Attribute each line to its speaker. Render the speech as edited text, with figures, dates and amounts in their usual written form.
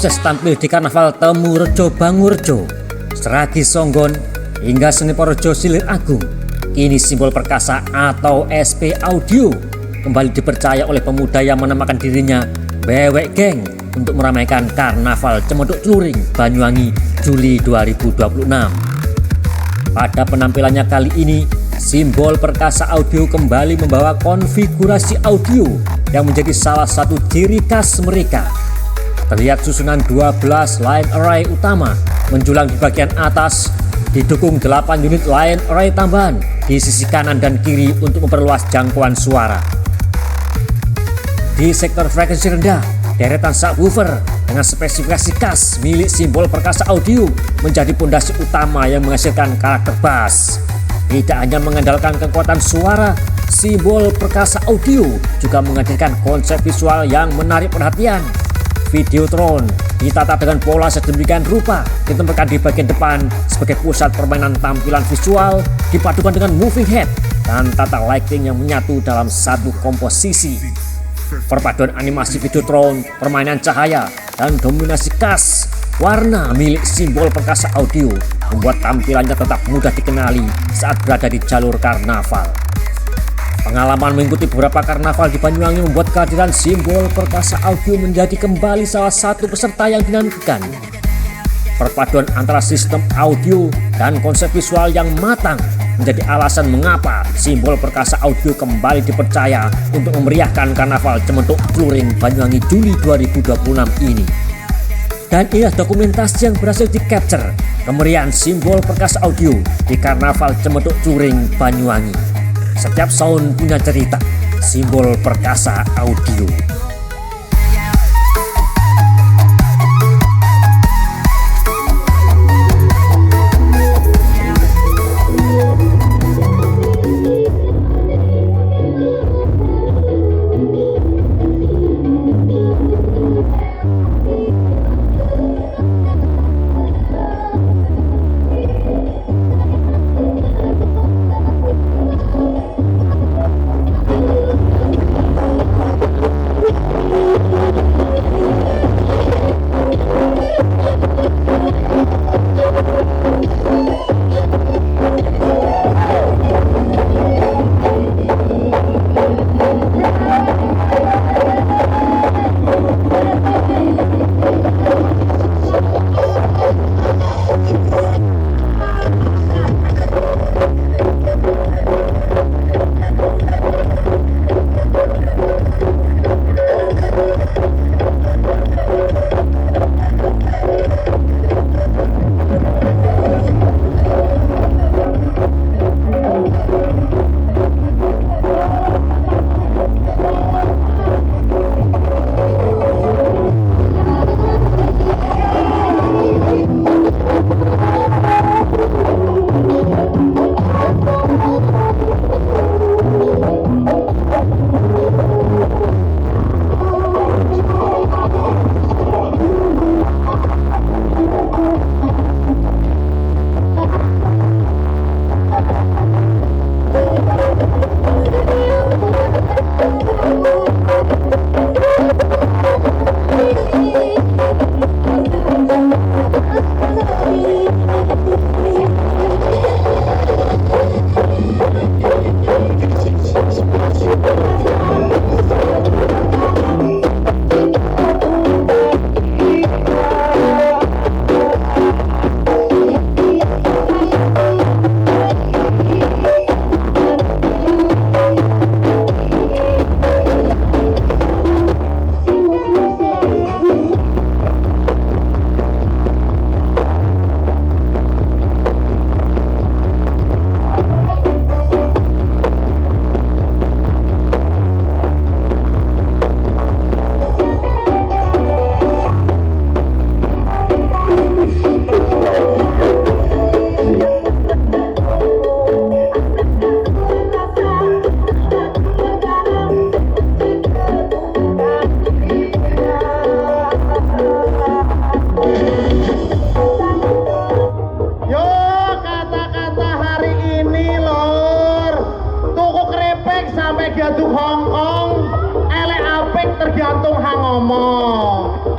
Speaker 1: sukses tampil di Karnaval Temurejo Bangurjo, Seragi Songgon, hingga Seni Porojo Silir Agung. Kini simbol perkasa atau SP Audio kembali dipercaya oleh pemuda yang menamakan dirinya Bewek Geng untuk meramaikan Karnaval Cemeduk Cluring Banyuwangi Juli 2026. Pada penampilannya kali ini, simbol perkasa audio kembali membawa konfigurasi audio yang menjadi salah satu ciri khas mereka. Terlihat susunan 12 line array utama menjulang di bagian atas, didukung 8 unit line array tambahan di sisi kanan dan kiri untuk memperluas jangkauan suara. Di sektor frekuensi rendah, deretan subwoofer dengan spesifikasi khas milik simbol perkasa audio menjadi pondasi utama yang menghasilkan karakter bass. Tidak hanya mengandalkan kekuatan suara, simbol perkasa audio juga menghadirkan konsep visual yang menarik perhatian. Videotron ditata dengan pola sedemikian rupa, ditempatkan di bagian depan sebagai pusat permainan tampilan visual, dipadukan dengan moving head dan tata lighting yang menyatu dalam satu komposisi. Perpaduan animasi Videotron, permainan cahaya, dan dominasi khas warna milik simbol perkasa audio membuat tampilannya tetap mudah dikenali saat berada di jalur karnaval. Pengalaman mengikuti beberapa karnaval di Banyuwangi membuat kehadiran simbol perkasa audio menjadi kembali salah satu peserta yang dinantikan. Perpaduan antara sistem audio dan konsep visual yang matang menjadi alasan mengapa simbol perkasa audio kembali dipercaya untuk memeriahkan Karnaval Cemeduk Cluring Banyuwangi Juli 2026 ini. Dan inilah dokumentasi yang berhasil di-capture kemeriahan simbol perkasa audio di Karnaval Cemeduk Cluring Banyuwangi. Setiap sound punya cerita, simbol perkasa audio.
Speaker 2: Hongkong, elek apik tergantung hang ngomong.